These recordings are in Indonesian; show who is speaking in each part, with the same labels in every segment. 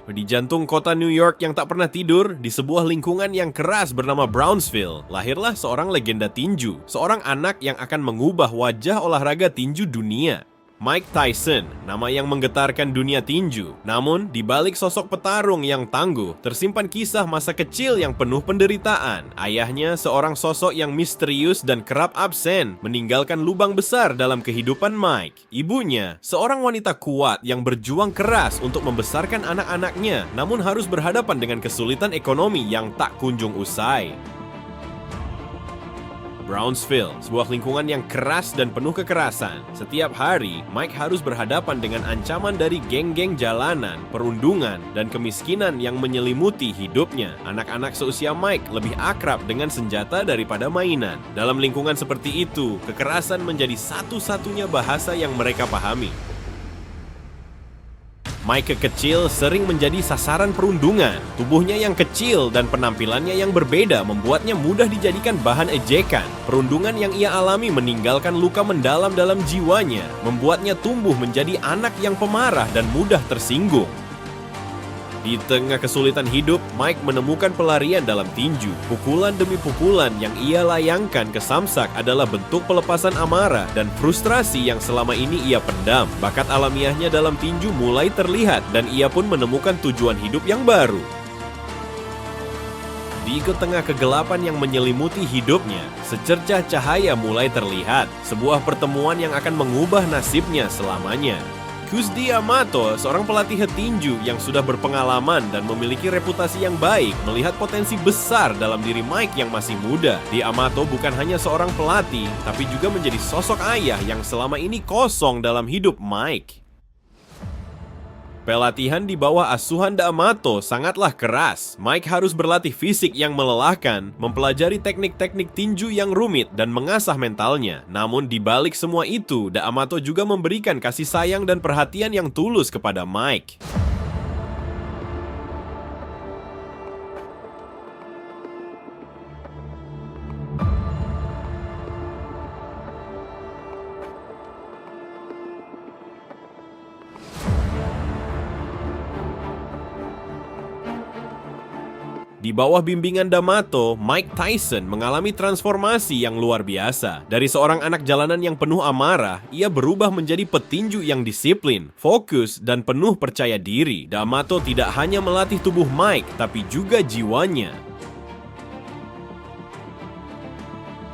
Speaker 1: Di jantung kota New York yang tak pernah tidur, di sebuah lingkungan yang keras bernama Brownsville, lahirlah seorang legenda tinju, seorang anak yang akan mengubah wajah olahraga tinju dunia. Mike Tyson, nama yang menggetarkan dunia tinju. Namun, di balik sosok petarung yang tangguh, tersimpan kisah masa kecil yang penuh penderitaan. Ayahnya, seorang sosok yang misterius dan kerap absen, meninggalkan lubang besar dalam kehidupan Mike. Ibunya, seorang wanita kuat yang berjuang keras untuk membesarkan anak-anaknya, namun harus berhadapan dengan kesulitan ekonomi yang tak kunjung usai. Brownsville, sebuah lingkungan yang keras dan penuh kekerasan. Setiap hari, Mike harus berhadapan dengan ancaman dari geng-geng jalanan, perundungan, dan kemiskinan yang menyelimuti hidupnya. Anak-anak seusia Mike lebih akrab dengan senjata daripada mainan. Dalam lingkungan seperti itu, kekerasan menjadi satu-satunya bahasa yang mereka pahami. Mike kecil sering menjadi sasaran perundungan. Tubuhnya yang kecil dan penampilannya yang berbeda membuatnya mudah dijadikan bahan ejekan. Perundungan yang ia alami meninggalkan luka mendalam dalam jiwanya, membuatnya tumbuh menjadi anak yang pemarah dan mudah tersinggung. Di tengah kesulitan hidup, Mike menemukan pelarian dalam tinju. Pukulan demi pukulan yang ia layangkan ke samsak adalah bentuk pelepasan amarah dan frustrasi yang selama ini ia pendam. Bakat alamiahnya dalam tinju mulai terlihat dan ia pun menemukan tujuan hidup yang baru. Di tengah kegelapan yang menyelimuti hidupnya, secercah cahaya mulai terlihat. Sebuah pertemuan yang akan mengubah nasibnya selamanya. Cus D'Amato, seorang pelatih tinju yang sudah berpengalaman dan memiliki reputasi yang baik, melihat potensi besar dalam diri Mike yang masih muda. D'Amato bukan hanya seorang pelatih, tapi juga menjadi sosok ayah yang selama ini kosong dalam hidup Mike. Pelatihan di bawah asuhan D'Amato sangatlah keras. Mike harus berlatih fisik yang melelahkan, mempelajari teknik-teknik tinju yang rumit, dan mengasah mentalnya. Namun di balik semua itu, D'Amato juga memberikan kasih sayang dan perhatian yang tulus kepada Mike. Di bawah bimbingan D'Amato, Mike Tyson mengalami transformasi yang luar biasa. Dari seorang anak jalanan yang penuh amarah, ia berubah menjadi petinju yang disiplin, fokus, dan penuh percaya diri. D'Amato tidak hanya melatih tubuh Mike, tapi juga jiwanya.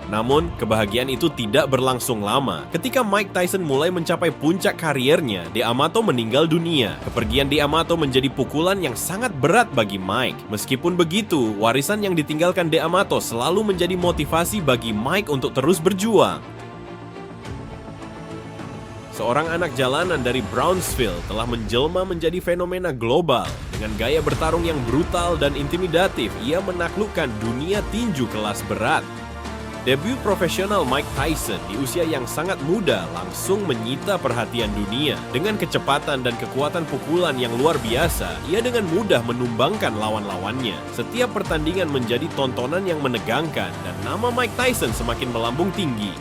Speaker 1: Namun, kebahagiaan itu tidak berlangsung lama. Ketika Mike Tyson mulai mencapai puncak kariernya, D'Amato meninggal dunia. Kepergian D'Amato menjadi pukulan yang sangat berat bagi Mike. Meskipun begitu, warisan yang ditinggalkan D'Amato selalu menjadi motivasi bagi Mike untuk terus berjuang. Seorang anak jalanan dari Brownsville telah menjelma menjadi fenomena global. Dengan gaya bertarung yang brutal dan intimidatif, ia menaklukkan dunia tinju kelas berat. Debut profesional Mike Tyson di usia yang sangat muda langsung menyita perhatian dunia. Dengan kecepatan dan kekuatan pukulan yang luar biasa, ia dengan mudah menumbangkan lawan-lawannya. Setiap pertandingan menjadi tontonan yang menegangkan dan nama Mike Tyson semakin melambung tinggi.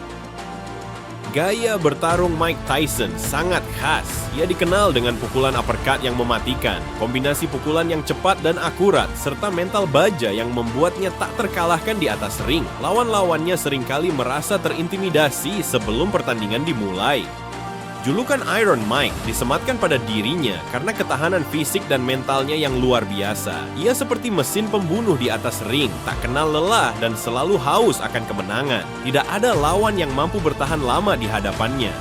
Speaker 1: Gaya bertarung Mike Tyson sangat khas. Ia dikenal dengan pukulan uppercut yang mematikan, kombinasi pukulan yang cepat dan akurat, serta mental baja yang membuatnya tak terkalahkan di atas ring. Lawan-lawannya seringkali merasa terintimidasi sebelum pertandingan dimulai. Julukan Iron Mike disematkan pada dirinya karena ketahanan fisik dan mentalnya yang luar biasa. Ia seperti mesin pembunuh di atas ring, tak kenal lelah dan selalu haus akan kemenangan. Tidak ada lawan yang mampu bertahan lama di hadapannya.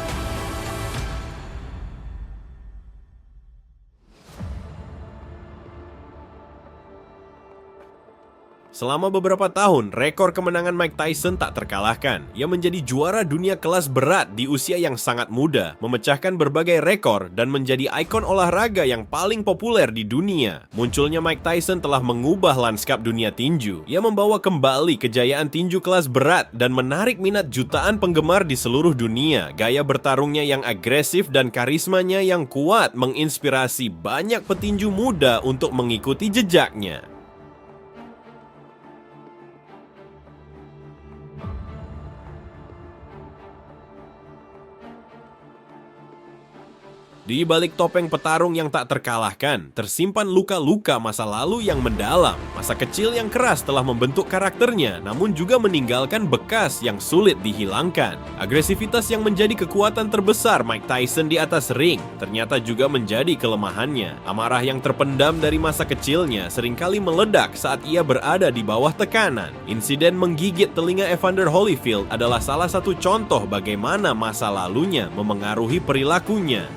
Speaker 1: Selama beberapa tahun, rekor kemenangan Mike Tyson tak terkalahkan. Ia menjadi juara dunia kelas berat di usia yang sangat muda, memecahkan berbagai rekor dan menjadi ikon olahraga yang paling populer di dunia. Munculnya Mike Tyson telah mengubah lanskap dunia tinju. Ia membawa kembali kejayaan tinju kelas berat dan menarik minat jutaan penggemar di seluruh dunia. Gaya bertarungnya yang agresif dan karismanya yang kuat menginspirasi banyak petinju muda untuk mengikuti jejaknya. Di Di balik topeng petarung yang tak terkalahkan, tersimpan luka-luka masa lalu yang mendalam. Masa kecil yang keras telah membentuk karakternya, namun juga meninggalkan bekas yang sulit dihilangkan. Agresivitas yang menjadi kekuatan terbesar Mike Tyson di atas ring, ternyata juga menjadi kelemahannya. Amarah yang terpendam dari masa kecilnya seringkali meledak saat ia berada di bawah tekanan. Insiden menggigit telinga Evander Holyfield adalah salah satu contoh bagaimana masa lalunya memengaruhi perilakunya.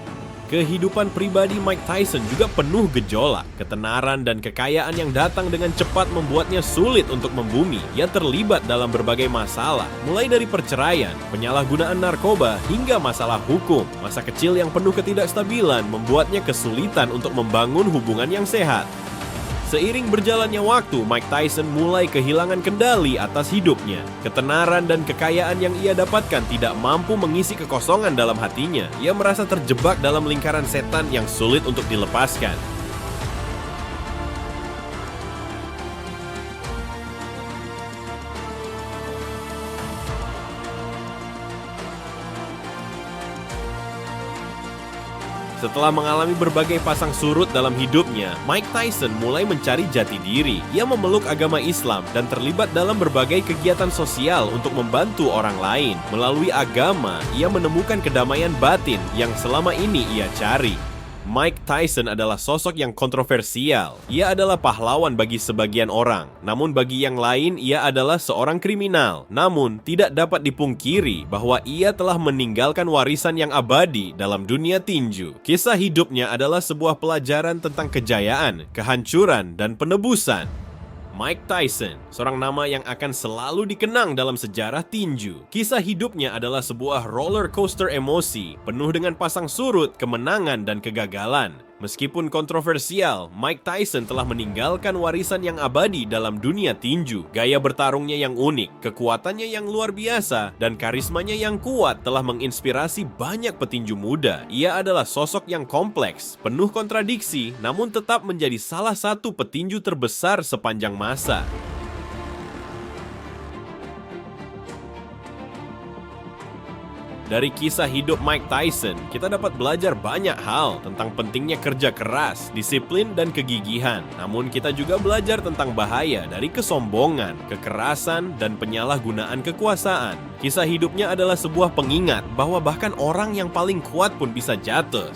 Speaker 1: Kehidupan pribadi Mike Tyson juga penuh gejolak. Ketenaran dan kekayaan yang datang dengan cepat membuatnya sulit untuk membumi. Ia terlibat dalam berbagai masalah, mulai dari perceraian, penyalahgunaan narkoba, hingga masalah hukum. Masa kecil yang penuh ketidakstabilan membuatnya kesulitan untuk membangun hubungan yang sehat. Seiring berjalannya waktu, Mike Tyson mulai kehilangan kendali atas hidupnya. Ketenaran dan kekayaan yang ia dapatkan tidak mampu mengisi kekosongan dalam hatinya. Ia merasa terjebak dalam lingkaran setan yang sulit untuk dilepaskan. Setelah mengalami berbagai pasang surut dalam hidupnya, Mike Tyson mulai mencari jati diri. Ia memeluk agama Islam dan terlibat dalam berbagai kegiatan sosial untuk membantu orang lain. Melalui agama, ia menemukan kedamaian batin yang selama ini ia cari. Mike Tyson adalah sosok yang kontroversial. Ia adalah pahlawan bagi sebagian orang, namun bagi yang lain ia adalah seorang kriminal. Namun, tidak dapat dipungkiri bahwa ia telah meninggalkan warisan yang abadi dalam dunia tinju. Kisah hidupnya adalah sebuah pelajaran tentang kejayaan, kehancuran, dan penebusan. Mike Tyson, seorang nama yang akan selalu dikenang dalam sejarah tinju. Kisah hidupnya adalah sebuah roller coaster emosi, penuh dengan pasang surut, kemenangan, dan kegagalan. Meskipun kontroversial, Mike Tyson telah meninggalkan warisan yang abadi dalam dunia tinju. Gaya bertarungnya yang unik, kekuatannya yang luar biasa, dan karismanya yang kuat telah menginspirasi banyak petinju muda. Ia adalah sosok yang kompleks, penuh kontradiksi, namun tetap menjadi salah satu petinju terbesar sepanjang masa. Dari kisah hidup Mike Tyson, kita dapat belajar banyak hal tentang pentingnya kerja keras, disiplin, dan kegigihan. Namun kita juga belajar tentang bahaya dari kesombongan, kekerasan, dan penyalahgunaan kekuasaan. Kisah hidupnya adalah sebuah pengingat bahwa bahkan orang yang paling kuat pun bisa jatuh.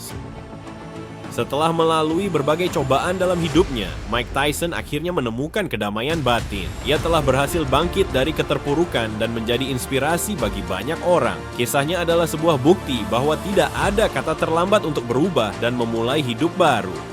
Speaker 1: Setelah melalui berbagai cobaan dalam hidupnya, Mike Tyson akhirnya menemukan kedamaian batin. Ia telah berhasil bangkit dari keterpurukan dan menjadi inspirasi bagi banyak orang. Kisahnya adalah sebuah bukti bahwa tidak ada kata terlambat untuk berubah dan memulai hidup baru.